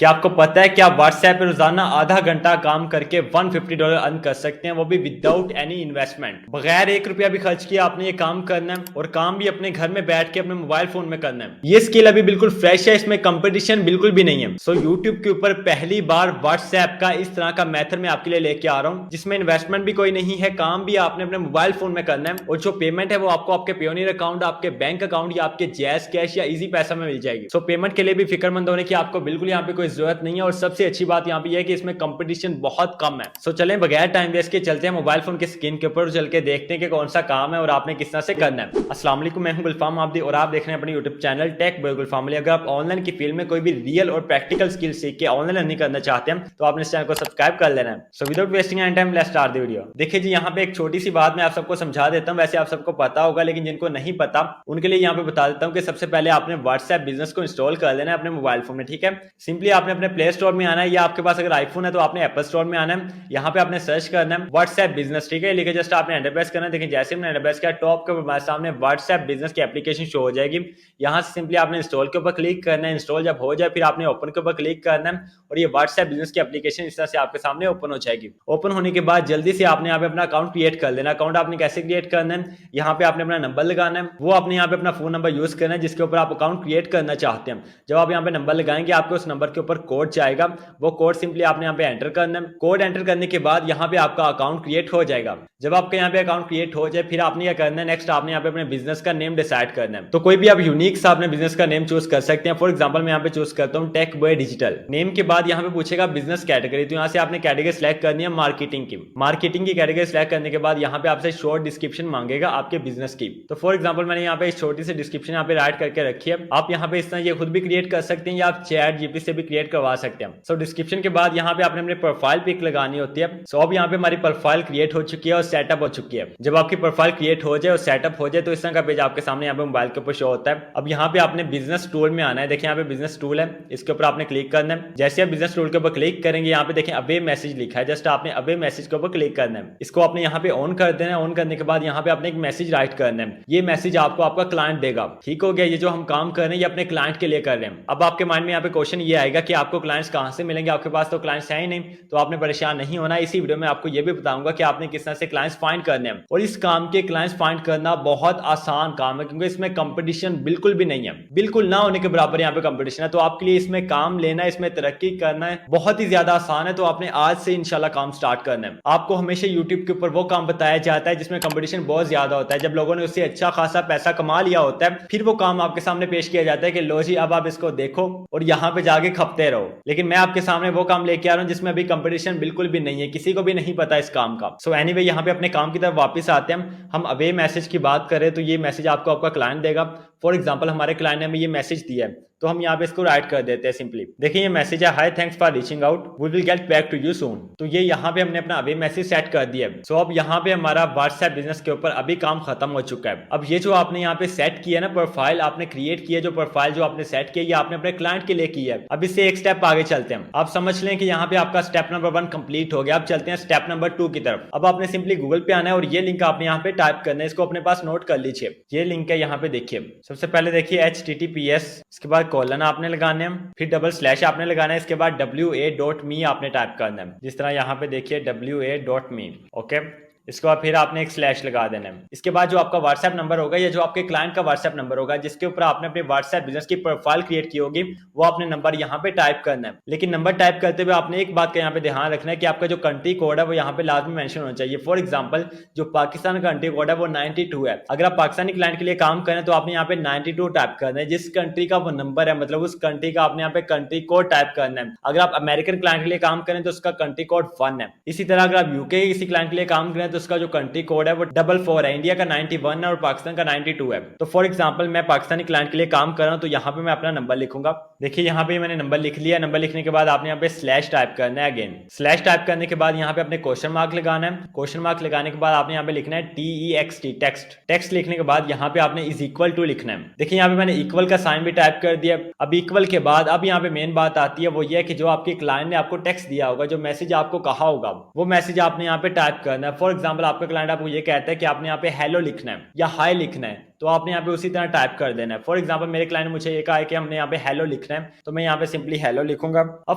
क्या आपको पता है कि आप व्हाट्सएप पे रोजाना आधा घंटा काम करके $150 अर्न कर सकते हैं, वो भी विदाउट एनी इन्वेस्टमेंट। बगैर ₹1 भी खर्च किए आपने ये काम करना है और काम भी अपने घर में बैठ के अपने मोबाइल फोन में करना है। ये स्किल अभी बिल्कुल फ्रेश है, इसमें कंपटीशन बिल्कुल भी नहीं है। सो यूट्यूब के ऊपर पहली बार व्हाट्सएप का इस तरह का मेथड मैं आपके लिए लेके आ रहा हूँ, जिसमें इन्वेस्टमेंट भी कोई नहीं है, काम भी आपने अपने मोबाइल फोन में करना है और जो पेमेंट है वो आपको आपके पेयोनियर अकाउंट, आपके बैंक अकाउंट या आपके जैस कैश या इजी पैसा में मिल जाएगी। सो पेमेंट के लिए भी फिक्रमंद होने की आपको बिल्कुल यहाँ पे कोई जरूरत नहीं है और सबसे अच्छी बात यहाँ पे यह है कि इसमें कंपटीशन बहुत कम है। सो चलें बगैर टाइम वेस्ट के चलते हैं मोबाइल फोन की स्क्रीन के ऊपर, चल के देखते हैं कि कौन सा काम है और आपने किस तरह से करना है। अस्सलाम वालेकुम, मैं हूं गुलफाम आबदी और आप देख रहे हैं अपने यूट्यूब चैनल टेक बॉय गुलफाम। अगर आप ऑनलाइन की फील्ड में कोई भी रियल और प्रैक्टिकल स्किल सीख के ऑनलाइन अर्निंग करना चाहते हैं तो आपने इस चैनल को सब्सक्राइब कर लेना है। So without wasting any time let's start the video. देखिए जी, यहाँ पे एक छोटी सी बात मैं आप सबको समझा देता हूँ, वैसे आप सबको पता होगा लेकिन जिनको नहीं पता उनके लिए यहाँ पे बता देता हूँ कि सबसे पहले आपने व्हाट्सएप बिजनेस को इंस्टॉल कर लेना है अपने मोबाइल फोन में। ठीक है, सिंपली आपने अपने प्ले स्टोर में आना है या आपके पास अगर आईफोन है तो आपने एप्पल स्टोर में आना है। यहाँ पे आपने सर्च करना है व्हाट्सएप बिजनेस। ठीक है, लिखे जस्ट आपने एंटर प्रेस करना है। देखिए जैसे मैंने एंटर प्रेस किया टॉप के ऊपर सामने व्हाट्सएप बिजनेस की एप्लीकेशन शो हो जाएगी। यहाँ से सिंपली आपने इंस्टॉल के ऊपर क्लिक करना है। इंस्टॉल जब हो जाए फिर आपने ओपन के ऊपर क्लिक करना है और ये व्हाट्सएप बिजनेस की एप्लीकेशन इस तरह से आपके सामने ओपन हो जाएगी। ओपन होने के बाद जल्दी से आपने यहाँ पे अपना अकाउंट क्रिएट कर लेना। अकाउंट आपने कैसे क्रिएट करना है, यहाँ पे आपने अपना नंबर लगाना है, वो आपने यहाँ पे अपना फोन नंबर यूज करना है जिसके ऊपर आप अकाउंट क्रिएट करना चाहते हैं। जब आप यहाँ पे नंबर लगाएंगे आपके उस नंबर के ऊपर कोड जाएगा, वो कोड सिंपली आपने यहाँ पे एंटर करना है। कोड एंटर करने के बाद यहाँ पे आपका अकाउंट क्रिएट हो जाएगा। जब आपका यहाँ पे अकाउंट क्रिएट हो जाए फिर आपने क्या करना है, नेक्स्ट आपने यहाँ पे अपने बिजनेस का नेम डिसाइड करना है। तो कोई भी आप यूनिक सा अपने बिजनेस का नेम चूज कर सकते हैं। फॉर एग्जांपल मैं यहाँ पे चूज करता हूँ टेक बॉय डिजिटल। नेम के बाद यहाँ पे पूछेगा बिजनेस कैटेगरी, तो यहाँ से आपने कैटेगरी सेलेक्ट करनी है मार्केटिंग की। मार्केटिंग की कैटेगरी सेलेक्ट करने के बाद यहाँ पे आपसे शॉर्ट डिस्क्रिप्शन मांगेगा आपके बिजनेस की। तो फॉर एग्जाम्पल मैंने यहाँ पे छोटी सी डिस्क्रिप्शन यहाँ पे राइट करके रखी है। आप यहाँ पे इस तरह ये खुद भी क्रिएट कर सकते हैं या आप चैट जीपी से भी क्रिएट करवा सकते हैं। सो डिस्क्रिप्शन के बाद यहाँ पे आपने अपने प्रोफाइल पिक लगानी होती है। सो अब यहाँ पे हमारी प्रोफाइल क्रिएट हो चुकी है और सेटअप हो चुकी है। जब आपकी प्रोफाइल क्रिएट हो जाए और सेटअप हो जाए तो इस तरह का पेज आपके सामने यहाँ पे मोबाइल के ऊपर शो होता है। अब यहाँ पे आपने बिजनेस टूल में आना है। देखिए यहाँ पे बिजनेस टूल है, इसके ऊपर आपने क्लिक करना है। जैसे आप बिजनेस टूल के ऊपर क्लिक करेंगे यहाँ पे देखिए अवे मैसेज लिखा है, जस्ट आपने अवे मैसेज के ऊपर क्लिक करना है। इसको आपने यहाँ पे ऑन कर देना है। ऑन करने के बाद यहाँ पे आपने एक मैसेज राइट करना है। ये मैसेज आपको आपका क्लाइंट देगा। ठीक हो गया, ये जो हम काम कर रहे हैं ये अपने क्लाइंट के लिए कर रहे हैं। अब आपके माइंड में यहाँ पे क्वेश्चन ये आएगा कि आपको क्लाइंट्स कहाँ से मिलेंगे, आपके पास तो क्लाइंट्स है ही नहीं। तो आपने परेशान नहीं होना, इसी वीडियो में आपको ये भी बताऊंगा कि आपने किस तरह से क्लाइंट्स फाइंड करने हैं। और इस काम के क्लाइंट्स फाइंड करना बहुत आसान काम है क्योंकि इसमें कंपटीशन बिल्कुल भी नहीं है, बिल्कुल ना होने के बराबर यहाँ पे कंपटीशन है। तो आपके लिए इसमें काम लेना है, इसमें तरक्की करना है बहुत ही ज्यादा आसान है। तो आपने आज से इंशाल्लाह काम स्टार्ट करना है। आपको हमेशा यूट्यूब के ऊपर वो काम बताया जाता है जिसमें कंपटीशन बहुत ज्यादा होता है। जब लोगों ने उससे अच्छा खासा पैसा कमा लिया होता है फिर वो काम आपके सामने पेश किया जाता है कि लो जी अब आप इसको देखो और यहाँ पे जाके खपते रहो। लेकिन मैं आपके सामने वो काम लेके आ रहा हूँ जिसमें अभी कंपटीशन बिल्कुल भी नहीं है, किसी को भी नहीं पता इस काम का। सो एनीवे यहाँ पे अपने काम की तरफ वापस आते हैं। हम अवे मैसेज की बात करें तो ये मैसेज आपको आपका क्लाइंट देगा। फॉर एग्जांपल हमारे क्लाइंट ने हमें ये मैसेज दिया है तो हम यहाँ पे इसको राइट कर देते हैं सिंपली। देखिए ये मैसेज है, hi thanks for reaching out, we will get back to you soon. तो ये यहाँ पे हमने अपना अवे मैसेज सेट कर दिया है। सो अब यहाँ पे हमारा व्हाट्सएप बिजनेस के ऊपर अभी काम खत्म हो चुका है। अब ये जो आपने यहाँ पे सेट किया ना प्रोफाइल आपने क्रिएट किया, जो प्रोफाइल जो आपने सेट किया ये आपने अपने क्लाइंट के लिए किया है। अब इससे एक स्टेप आगे चलते हैं। आप समझ लें कि यहाँ पे आपका स्टेप नंबर 1 कंप्लीट हो गया। अब चलते हैं स्टेप नंबर 2 की तरफ। अब आपने सिंपली गूगल पे आना है और ये लिंक आपने यहाँ पे टाइप करना है, इसको अपने पास नोट कर लीजिए। ये लिंक है यहाँ पे देखिए, सबसे पहले देखिए HTTPS, इसके बाद कॉलन आपने लगाना है, फिर डबल स्लैश आपने लगाना है, इसके बाद wa.me आपने टाइप करना है। जिस तरह यहाँ पे देखिए wa.me, ओके। इसके बाद फिर आपने एक स्लैश लगा देना है। इसके बाद जो आपका व्हाट्सएप नंबर होगा या जो आपके क्लाइंट का व्हाट्सएप नंबर होगा जिसके ऊपर आपने अपने व्हाट्सएप बिजनेस की प्रोफाइल क्रिएट की होगी वो आपने नंबर यहाँ पे टाइप करना है। लेकिन नंबर टाइप करते हुए आपने एक बात का यहाँ पे ध्यान रखना है कि आपका जो कंट्री कोड है वो यहाँ पे लाजमी मेंशन होना चाहिए। फॉर एग्जांपल जो पाकिस्तान का कंट्री कोड है वो 92 है। अगर आप पाकिस्तानी क्लाइंट के लिए काम करें तो आपने यहाँ पे 92 टाइप करना है। जिस कंट्री का वो नंबर है मतलब उस कंट्री का आपने यहाँ पे कंट्री कोड टाइप करना है। अगर आप अमेरिकन क्लाइंट के लिए काम करें तो उसका कंट्री कोड 1 है। इसी तरह अगर आप यूके किसी क्लाइंट के लिए काम करें तो उसका जो कंट्री कोड है वो 44 है। इंडिया का 91 है और पाकिस्तान का 92 है। तो फॉर एग्जांपल मैं पाकिस्तानी क्लाइंट के लिए काम कर रहा हूं तो यहाँ पे मैं अपना नंबर लिखूंगा। देखिए यहाँ पे मैंने नंबर लिख लिया। नंबर लिखने के बाद आपने यहाँ पे स्लैश टाइप करना है। अगेन स्लैश टाइप करने के बाद यहाँ पे अपने क्वेश्चन मार्क लगाना है। क्वेश्चन मार्क लगाने के बाद आपने यहाँ पे लिखना है TEXT, टेक्स्ट। टेक्स्ट लिखने के बाद यहाँ पे आपने इज इक्वल टू लिखना है। देखिए यहाँ पे मैंने इक्वल का साइन भी टाइप कर दिया। अब इक्वल के बाद अब यहाँ पे मेन बात आती है, वो ये है कि जो आपके क्लाइंट ने आपको टेक्स्ट दिया होगा, जो मैसेज आपको कहा होगा वो मैसेज आपने यहाँ पे टाइप करना है। फॉर एग्जाम्पल आपका क्लाइंट आपको ये कहता है कि आपने यहाँ पे हेलो लिखना है या हाय लिखना है, तो आपने यहाँ पे उसी तरह टाइप कर देना है। फॉर एग्जाम्पल मेरे क्लाइंट ने मुझे ये कहा है कि हमने यहाँ पे हेलो लिखना है, तो मैं यहाँ पे सिंपली हेलो लिखूंगा। अब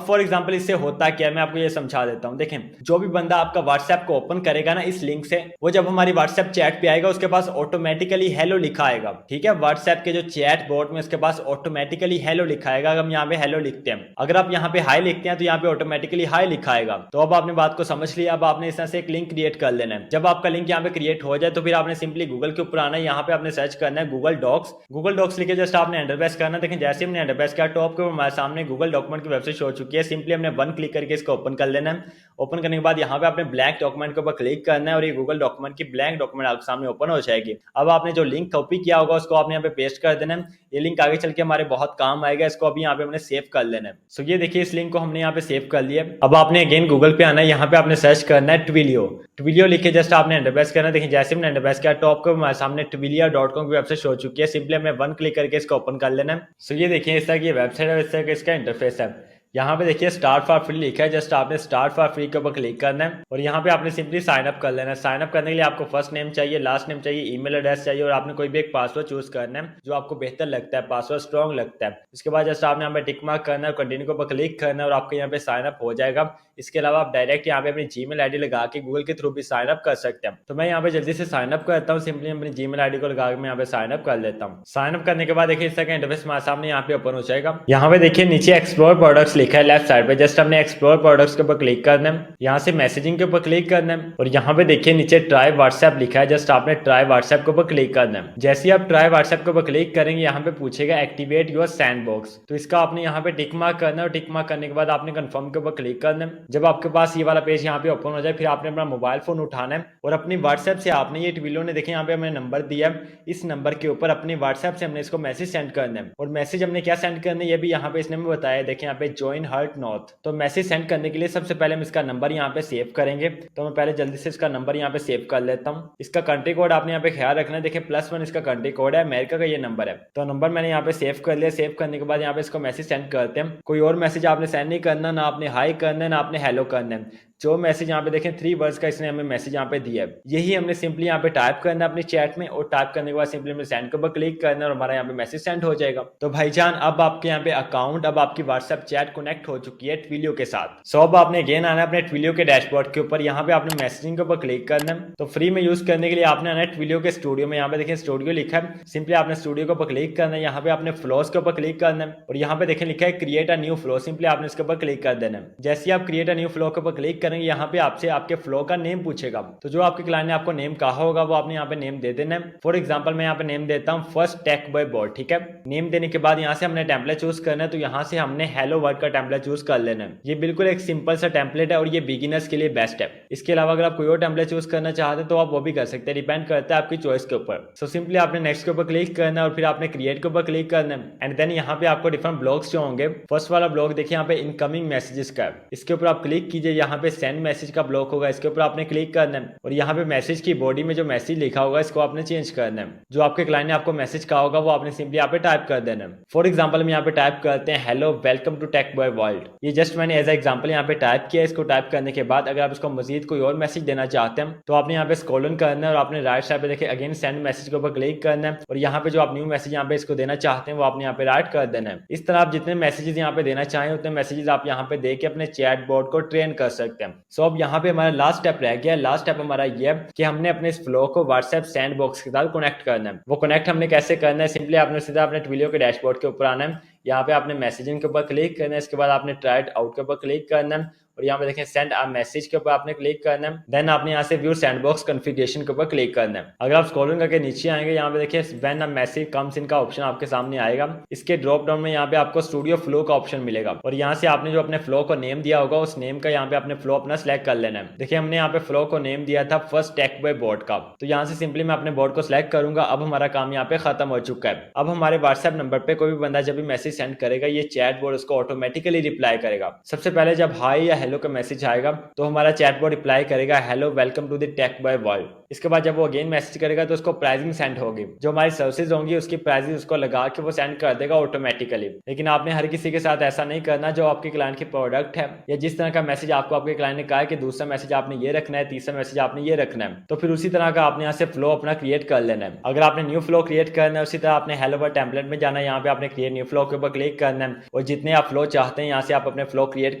फॉर एग्जाम्पल इससे होता क्या है मैं आपको ये समझा देता हूँ। देखें, जो भी बंदा आपका व्हाट्सएप को ओपन करेगा ना इस लिंक से, वो जब हमारी व्हाट्सएप चैट पे आएगा उसके पास ऑटोमेटिकली हेलो लिखा आएगा। ठीक है, व्हाट्सएप के जो चैट बोर्ड में उसके पास ऑटोमेटिकली हेलो लिखा आएगा। अगर हम यहाँ पे हेलो लिखते हैं, अगर आप यहाँ पे हाई लिखते हैं तो यहाँ पे ऑटोमेटिकली हाई लिखा आएगा। तो अब आपने बात को समझ लिया। अब आपने इस तरह से एक लिंक क्रिएट कर लेना है। जब आपका लिंक यहाँ पे क्रिएट हो जाए तो फिर आपने सिंपली गूगल के ऊपर आना है, यहाँ पे आपने सर्च करना है गूगल डॉक्स। गूगल डॉक्स लिखे जस्ट आपने एंटर प्रेस करना। देखें जैसे हमने एंटर प्रेस किया टॉप के हमारे सामने गूगल डॉक्यूमेंट की वेबसाइट शो चुकी है। सिंपली हमने वन क्लिक करके इसको ओपन कर लेना है। ओपन करने के बाद यहाँ पे आपने ब्लैंक डॉक्यूमेंट के ऊपर क्लिक करना है और ये गूगल डॉक्यूमेंट की ब्लैंक डॉक्यूमेंट आपके सामने ओपन हो जाएगी। अब आपने जो लिंक कॉपी किया होगा उसको आपने यहाँ पे पेस्ट कर देना है। ये लिंक आगे चल के हमारे बहुत काम आएगा, इसको अभी यहाँ पे हमने सेव कर लेना है। सो ये देखिए इस लिंक को हमने यहाँ पे सेव कर लिया। अब आपने अगेन गूगल पे आना है, यहाँ पे आपने सर्च करना है ट्विलियो। ट्विलियो लिखे जस्ट आपने एंटर प्रेस करना है। देखिए जैसे हमने एंटर प्रेस किया टॉप को हमारे सामने ट्विलियो.com की वेबसाइट शो चुकी है। सिंपली हमने वन क्लिक करके इसको ओपन कर लेना है। सो ये देखिए इस तरह की वेबसाइट है, इस तरह का इसका इंटरफेस है। यहाँ पे देखिए स्टार्ट फॉर फ्री लिखा है, जस्ट आपने स्टार्ट फॉर फ्री के ऊपर क्लिक करना है और यहाँ पे आपने सिंपली साइन अप कर लेना है। साइन अप करने के लिए आपको फर्स्ट नेम चाहिए, लास्ट नेम चाहिए, ईमेल एड्रेस चाहिए और आपने कोई भी एक पासवर्ड चूज करना है जो आपको बेहतर लगता है, पासवर्ड स्ट्रॉन्ग लगता है। इसके बाद जस्ट आपने यहाँ पे टिक मार्क करना है, कंटिन्यू के ऊपर क्लिक करना है और आपके यहाँ पे साइन अप हो जाएगा। इसके अलावा आप डायरेक्ट यहाँ पे अपनी जीमेल आईडी लगा के गूगल के थ्रू भी साइन अप कर सकते हैं। तो मैं यहाँ पे जल्दी से साइन अप करता हूँ। सिंपली अपनी जीमेल आईडी को लगा के मैं यहाँ पे साइन अप कर लेता हूँ। साइन अप करने के बाद देखिए इस तरह का इंटरफेस हमारे सामने यहाँ पे ओपन हो जाएगा। यहाँ पे देखिए नीचे एक्सप्लोर प्रोडक्ट्स लिखा है लेफ्ट साइड पे, जस्ट हमने एक्सप्लोर प्रोडक्ट्स के ऊपर क्लिक करना है। यहाँ से मैसेजिंग के ऊपर क्लिक करना है और यहाँ पे देखिए नीचे ट्राई व्हाट्सएप लिखा है, जस्ट आपने ट्राई व्हाट्सएप के ऊपर क्लिक करना है। जैसे ही आप ट्राई व्हाट्सएप के ऊपर क्लिक करेंगे यहाँ पे पूछेगा एक्टिवेट योर सैंडबॉक्स, तो इसका आपने यहाँ पे टिक मार्क करना है और टिक मार्क करने के बाद आपने कंफर्म के ऊपर क्लिक करना है। जब आपके पास ये वाला पेज यहाँ पे ओपन हो जाए फिर आपने अपना मोबाइल फोन उठाना है और अपनी व्हाट्सएप से आपने ये ट्विलियो ने देखे यहाँ पे हमें नंबर दिया है, इस नंबर के ऊपर अपने व्हाट्सएप से हमने इसको मैसेज सेंड करना है। और मैसेज हमने क्या सेंड करना है ये भी यहाँ पे इसने हमें बताया, देखें यहाँ पे ज्वाइन हर्ट नॉर्थ। तो मैसेज सेंड करने के लिए सबसे पहले हम इसका नंबर यहाँ पे सेव करेंगे। तो मैं पहले जल्दी से इसका नंबर यहाँ पे सेव कर लेता हूँ। इसका कंट्री कोड आपने यहाँ पे ख्याल रखना है, देखिए +1 इसका कंट्री कोड है, अमेरिका का ये नंबर है। तो नंबर मैंने यहाँ पे सेव कर लिया। सेव करने के बाद यहाँ पे इसको मैसेज सेंड करते हैं। कोई और मैसेज आपने सेंड नहीं करना, ना आपने हाई करना है ना आपने हेलो करना है। जो मैसेज यहाँ पे देखें 3 वर्ड्स का इसने हमें मैसेज यहाँ पे दिया है, यही हमने सिंपली यहाँ पे टाइप करना है अपनी चैट में और टाइप करने के बाद सिंपली हमने सेंड के ऊपर क्लिक करना है और हमारा यहाँ पे मैसेज सेंड हो जाएगा। तो भाईजान अब आपके यहाँ पे अकाउंट, अब आपकी व्हाट्सएप चैट कनेक्ट हो चुकी है ट्विलियो के साथ। सो अब आपने अगेन आना है अपने ट्विलियो के डैशबोर्ड के ऊपर, यहाँ पे आपने मैसेजिंग के ऊपर क्लिक करना है। तो फ्री में यूज करने के लिए आपने आना है ट्विलियो के स्टूडियो में, यहाँ पे देखिए स्टूडियो लिखा है, सिंपली आपने स्टूडियो के ऊपर क्लिक करना है। यहाँ पे आपने फ्लोस के ऊपर क्लिक करना है और यहाँ पे देखें लिखा है create a new flow, simply आपने इसके ऊपर क्लिक कर देना है। जैसे आप क्रिएट अ न्यू फ्लो के ऊपर क्लिक करेंगे यहाँ पे आपसे आपके फ्लो का नेम पूछेगा। तो जो आपके क्लाइंट ने आपको नेम कहा होगा वो आपने यहाँ पे नेम दे देना है। फॉर एग्जांपल मैं यहाँ पे नेम देता हूँ फर्स्ट टेक बॉय बॉट, ठीक है। नेम देने के बाद यहाँ से हमने टेम्पलेट चूज करना है, तो यहाँ से हमने हेलो वर्ड का टेम्पलेट चूज कर लेना है। ये बिल्कुल एक सिंपल सा टेम्पलेट है और ये बिगिनर्स के लिए बेस्ट है। इसके अलावा अगर आप कोई और टेम्पलेट चूज करना चाहते हैं तो आप वो भी कर सकते हैं, डिपेंड करता है आपकी चॉइस के ऊपर। सो सिंपली आपने नेक्स्ट के ऊपर क्लिक करना है और फिर आपने क्रिएट के ऊपर क्लिक करना है एंड देन यहाँ पे आपको डिफरेंट ब्लॉग्स जो होंगे। फर्स्ट वाला ब्लॉग देखिए यहाँ पे इनकमिंग मैसेजेस का, इसके ऊपर आप क्लिक कीजिए। यहाँ पे सेंड मैसेज का ब्लॉक होगा, इसके ऊपर आपने क्लिक करना है और यहाँ पे मैसेज की बॉडी में जो मैसेज लिखा होगा इसको आपने चेंज करना है। जो आपके क्लाइंट ने आपको मैसेज कहा होगा वो आपने सिंपली यहाँ पे टाइप कर देना है। फॉर एग्जांपल हम यहाँ पे टाइप करते हैं hello welcome to tech boy world. ये जस्ट मैंने एज एग्जांपल यहाँ पे टाइप किया। इसको टाइप करने के बाद अगर आप इसको मजीद कोई और मैसेज देना चाहते हैं तो आपने यहाँ पे स्क्रॉल करना है और आपने राइट साइड पे देखिए अगेन सेंड मैसेज के ऊपर क्लिक करना है और यहाँ पे जो आप न्यू मैसेज यहाँ पे इसको देना चाहते हैं वो आपने यहाँ पे राइट कर देना है। इस तरह आप जितने मैसेजेस यहाँ पे देना चाहें उतने मैसेजेस आप यहाँ पे दे के अपने चैट बोर्ड को ट्रेन कर सकते हैं। सो अब यहाँ पे हमारा लास्ट स्टेप रह गया। लास्ट स्टेप हमारा ये है कि हमने अपने इस फ्लो को व्हाट्सएप सैंडबॉक्स के साथ कनेक्ट करना है। वो कनेक्ट हमने कैसे करना है, सिंपली आपने सीधा अपने ट्विलियो के डैशबोर्ड के ऊपर आना है। यहाँ पे आपने मैसेजिंग के ऊपर क्लिक करना है, इसके बाद आपने ट्राई इट आउट के ऊपर क्लिक करना है और यहाँ पे देखें सेंड अ मैसेज के ऊपर आपने क्लिक करना है। देन आपने यहाँ से व्यू सैंडबॉक्स कॉन्फ़िगरेशन के ऊपर क्लिक करना है। अगर आप स्क्रॉलिंग करके नीचे आएंगे यहाँ पे देखिए when a message comes in का ऑप्शन आपके सामने आएगा। इसके ड्रॉप डाउन में यहाँ पे आपको स्टूडियो फ्लो का ऑप्शन मिलेगा और यहाँ से आपने जो अपने फ्लो को नेम दिया होगा उस नेम का यहाँ पे अपने फ्लो अपना सिलेक्ट कर लेना है। देखिए हमने यहाँ पे फ्लो को नेम दिया था फर्स्ट टेक बॉय बोर्ड का, तो यहाँ से सिंपली मैं अपने बोर्ड को सिलेक्ट करूंगा। अब हमारा काम यहाँ पे खत्म हो चुका है। अब हमारे व्हाट्सएप नंबर पे कोई भी बंदा जब भी मैसेज सेंड करेगा ये चैट बोर्ड उसको ऑटोमेटिकली रिप्लाई करेगा। सबसे पहले जब हाई या हेलो का मैसेज आएगा तो हमारा चैटबॉट रिप्लाई करेगा hello welcome to the tech by world. इसके बाद जब वो अगेन मैसेज करेगा तो उसको प्राइसिंग सेंड होगी, जो हमारी सर्विसेज होंगी उसकी प्राइसिंग उसको लगा के वो सेंड कर देगा ऑटोमेटिकली। लेकिन आपने हर किसी के साथ ऐसा नहीं करना। जो आपके क्लाइंट की प्रोडक्ट है या जिस तरह का मैसेज आपको आपके क्लाइंट ने कहा है कि दूसरा मैसेज आपने ये रखना है, तीसरा मैसेज आपने ये रखना है, तो फिर उसी तरह का आपने यहाँ से फ्लो अपना क्रिएट कर लेना है। अगर आपने न्यू फ्लो क्रिएट करना है उसी तरह आपने हेलो वर्ल्ड टेम्पलेट में जाना है, यहाँ पे आपने क्रिएट न्यू फ्लो के ऊपर क्लिक करना है और जितने आप फ्लो चाहते हैं यहाँ से आप अपने फ्लो क्रिएट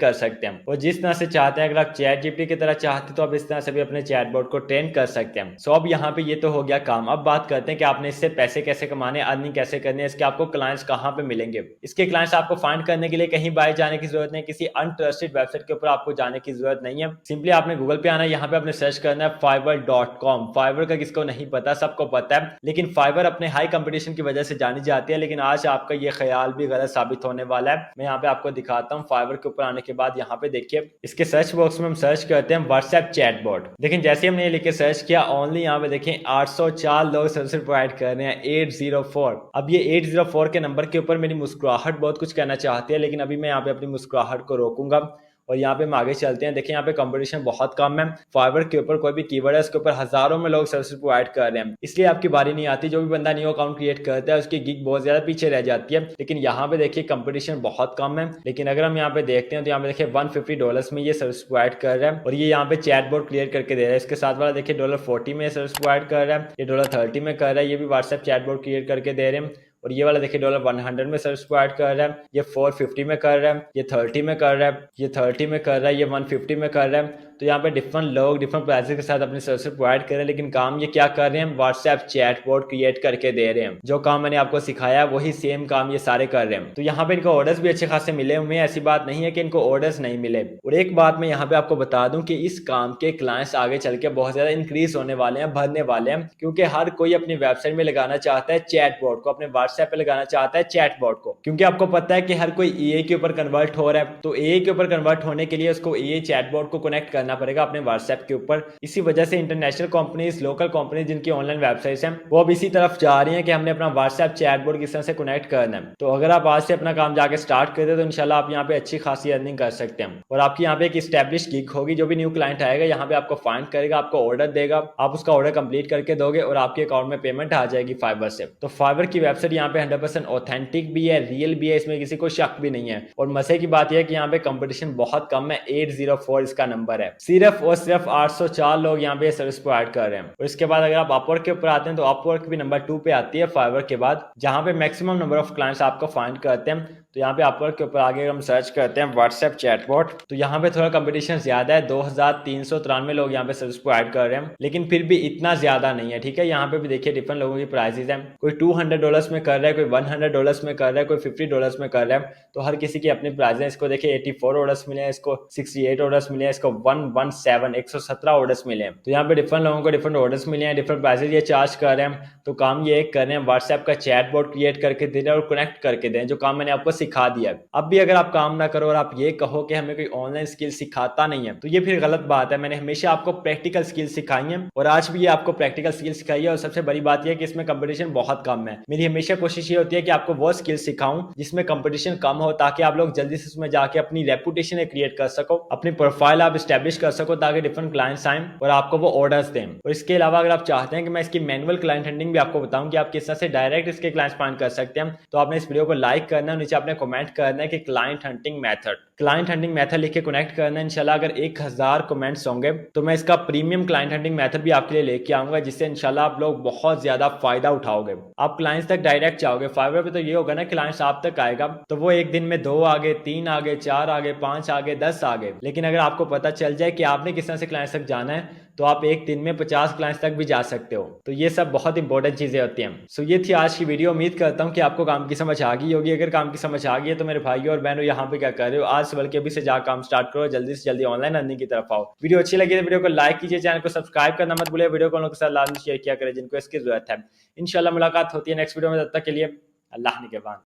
कर सकते हैं। और जिस तरह से चाहते हैं, अगर आप चैट जीपीटी की तरह चाहते हैं तो आप इस तरह से भी अपने चैटबॉट को ट्रेन कर सकते हैं। सो अब यहाँ पे ये तो हो गया काम। अब बात करते हैं कि आपने इससे पैसे कैसे कमाने, अर्निंग कैसे करनी है, इसके आपको क्लाइंट्स कहाँ पे मिलेंगे। इसके क्लाइंट्स आपको फाइंड करने के लिए कहीं बाहर जाने की जरूरत नहीं, किसी अनट्रस्टेड वेबसाइट के ऊपर आपको जाने की जरूरत नहीं है। सिंपली आपने गूगल पे आना है, यहाँ पे आपने सर्च करना है fiverr.com। फाइवर का किसको नहीं पता, सबको पता है, लेकिन फाइवर अपने हाई कंपटीशन की वजह से जानी जाती है। लेकिन आज आपका ये ख्याल भी गलत साबित होने वाला है। मैं यहाँ पे आपको दिखाता हूँ। फाइवर के ऊपर आने के बाद यहाँ पे देखिए इसके सर्च बॉक्स में हम सर्च करते हैं व्हाट्सएप चैटबॉट। लेकिन जैसे हमने ये लिख के सर्च किया ओनली यहाँ पे देखें 804 लोग सर्विस प्रोवाइड कर रहे हैं, 804। अब ये 804 के नंबर के ऊपर मेरी मुस्कुराहट बहुत कुछ कहना चाहती है, लेकिन अभी मैं यहाँ पे अपनी मुस्कुराहट को रोकूंगा और यहाँ पे हम आगे चलते हैं। देखिए यहाँ पे कंपटीशन बहुत कम है। फाइवर के ऊपर कोई भी कीवर्ड है उसके ऊपर हजारों में लोग सर्विस प्रोवाइड कर रहे हैं, इसलिए आपकी बारी नहीं आती। जो भी बंदा न्यू अकाउंट क्रिएट करता है उसकी गिग बहुत ज्यादा पीछे रह जाती है। लेकिन यहाँ पे देखिए कंपटीशन बहुत कम है। लेकिन अगर हम यहाँ पे देखते हैं तो यहाँ पे देखिए $150 में ये सर्विस प्रोवाइड कर रहा है और ये यहाँ पे चैटबॉट क्लियर करके दे रहा है। इसके साथ वाला देखिए $40 में सर्विस प्रोवाइड कर रहा है, ये $30 में कर रहा है, ये भी व्हाट्सएप चैटबॉट क्लियर करके दे रहे हैं। और ये वाला देखिए $100 में सर्विस प्रोवाइड कर रहा है, ये $450 में कर रहा है, ये 30 में कर रहा है, ये 30 में कर रहा है, ये 150 में कर रहा है। तो यहाँ पे डिफरेंट लोग डिफरेंट प्राइसेस के साथ अपनी सर्विस प्रोवाइड कर रहे हैं। लेकिन काम ये क्या कर रहे हैं, व्हाट्सएप चैटबॉट क्रिएट करके दे रहे हैं। जो काम मैंने आपको सिखाया वही सेम काम ये सारे कर रहे हैं। तो यहाँ पे इनको ऑर्डर्स भी अच्छे खासे मिले हुए हैं, ऐसी बात नहीं है कि इनको ऑर्डर्स नहीं मिले। और एक बात मैं यहाँ पे आपको बता दूं कि इस काम के क्लाइंट्स आगे चल के बहुत ज्यादा इंक्रीज होने वाले हैं, बढ़ने वाले हैं, क्योंकि हर कोई अपनी वेबसाइट में लगाना चाहता है चैटबॉट को, अपने व्हाट्सएप पे लगाना चाहता है चैटबॉट को। क्योंकि आपको पता है कि हर कोई ईए के ऊपर कन्वर्ट हो रहा है, तो ईए के ऊपर कन्वर्ट होने के लिए उसको ईए चैटबॉट को कनेक्ट करना पड़ेगा अपने व्हाट्सएप के ऊपर। इसी वजह से इंटरनेशनल कंपनीज, लोकल कंपनीज जिनकी ऑनलाइन वेबसाइट्स हैं वो अब इसी तरफ जा रही हैं कि हमने अपना व्हाट्सएप चैटबॉट किस तरह से कनेक्ट करना है। तो अगर आप आज से अपना काम जाके स्टार्ट कर दे तो इंशाल्लाह आप यहाँ पे अच्छी खासी अर्निंग कर सकते हैं। और आपकी यहाँ पे एक स्टैब्लिश गिग होगी। जो भी न्यू क्लाइंट आएगा यहाँ पे आपको फाइंड करेगा, आपको ऑर्डर देगा, आप उसका ऑर्डर कंप्लीट करके दोगे और आपके अकाउंट में पेमेंट आ जाएगी फाइवर से। तो फाइवर की वेबसाइट यहाँ पे 100% ऑथेंटिक भी है, रियल भी है, इसमें किसी को शक भी नहीं है। और मजे की बात यह है कि यहाँ पे कंपटीशन बहुत कम है, 804 इसका नंबर है। सिर्फ और सिर्फ 804 लोग यहाँ पे सर्विस प्रोवाइड कर रहे हैं। और इसके बाद अगर आप अपवर्क के ऊपर आते हैं तो अपवर्क भी नंबर 2 पे आती है फाइवर के बाद, जहां पे मैक्सिमम नंबर ऑफ क्लाइंट्स आपको फाइंड करते हैं। तो यहाँ पे अपवर्क के ऊपर आगे हम सर्च करते हैं व्हाट्सएप चैटबॉट, तो यहाँ पे थोड़ा कंपटीशन ज्यादा है, 2393 लोग यहाँ पे सर्विस प्रोवाइड कर रहे हैं, लेकिन फिर भी इतना ज्यादा नहीं है। ठीक है, यहाँ पे भी देखिए डिफरेंट लोगों की प्राइसेस हैं, कोई $200 में कर रहा है, कोई $100 में कर रहा है, कोई $50 में कर रहा है। तो हर किसी की अपनी प्राइस है। इसको देखिए 84 ऑर्डर्स मिले हैं, इसको 68 ऑर्डर्स मिले हैं, इसको 117 ऑर्डर्स मिले हैं। तो यहाँ पे डिफरेंट लोगों को डिफरेंट ऑर्डर्स मिले हैं, डिफरेंट प्राइसेस ये चार्ज कर रहे हैं। तो काम ये कर रहे हैं व्हाट्सएप का चैटबॉट क्रिएट करके दे रहे हैं और कनेक्ट करके दें, जो काम मैंने आपको सिखा दिया है। अब भी अगर आप काम ना करो और आप ये कहो कि हमें कोई ऑनलाइन स्किल सिखाता नहीं है तो ये फिर गलत बात है। मैंने हमेशा आपको प्रैक्टिकल स्किल सिखाई है और आज भी ये आपको प्रैक्टिकल स्किल सिखाई है। और सबसे बड़ी बात यह है कि इसमें कंपटीशन बहुत कम है। मेरी हमेशा कोशिश ये होती है कि आपको वो स्किल सिखाऊं जिसमें कंपटीशन कम हो, ताकि आप लोग जल्दी से उसमें जाके अपनी रेपुटेशन क्रिएट कर सको, अपनी प्रोफाइल आप स्टैब्लिश कर सको, ताकि डिफरेंट क्लाइंट्स आए और आपको वो ऑर्डर्स दें। और इसके अलावा अगर आप चाहते हैं कि मैं इसकी मैनुअल क्लाइंट हंटिंग भी आपको बताऊं कि आप किस तरह से डायरेक्ट इसके क्लाइंट्स फाइंड कर सकते हैं, तो आपने इस वीडियो को लाइक करना है, नीचे आपने कमेंट करना है कि क्लाइंट हंटिंग मेथड लिख के कनेक्ट करना है। इंशाल्लाह अगर 1000 कमेंट्स होंगे तो मैं इसका प्रीमियम क्लाइंट हंटिंग मेथड भी आपके लिए लेके आऊंगा, जिससे इंशाल्लाह आप लोग बहुत ज्यादा फायदा उठाओगे, आप क्लाइंट्स तक डायरेक्ट जाओगे। फाइवर पे तो ये होगा ना, क्लाइंट्स आप तक आएगा तो वो एक दिन में 2 आगे, 3 आगे, 4 आगे, 5 आगे, 10 आगे। लेकिन अगर आपको पता चल जाए कि आपने किस तरह से क्लाइंट्स तक जाना है तो आप एक दिन में 50 क्लाइंट्स तक भी जा सकते हो। तो ये सब बहुत इंपॉर्टेंट चीजें होती हैं। सो ये थी आज की वीडियो। उम्मीद करता हूँ कि आपको काम की समझ आ गई होगी। अगर काम की समझ आ गई है तो मेरे भाइयों और बहनों यहाँ पे क्या कर रहे हो, आज से बल्कि अभी से जा काम स्टार्ट करो, जल्दी से जल्दी ऑनलाइन अर्निंग की तरफ आओ। वीडियो अच्छी लगी तो वीडियो को लाइक कीजिए, चैनल को सब्सक्राइब करना मत भूलिए, वीडियो को लोगों के साथ लाजमी शेयर किया करें जिनको इसकी जरूरत है। इंशाल्लाह मुलाकात होती है नेक्स्ट वीडियो में, तब तक के लिए अल्लाह निगहबान।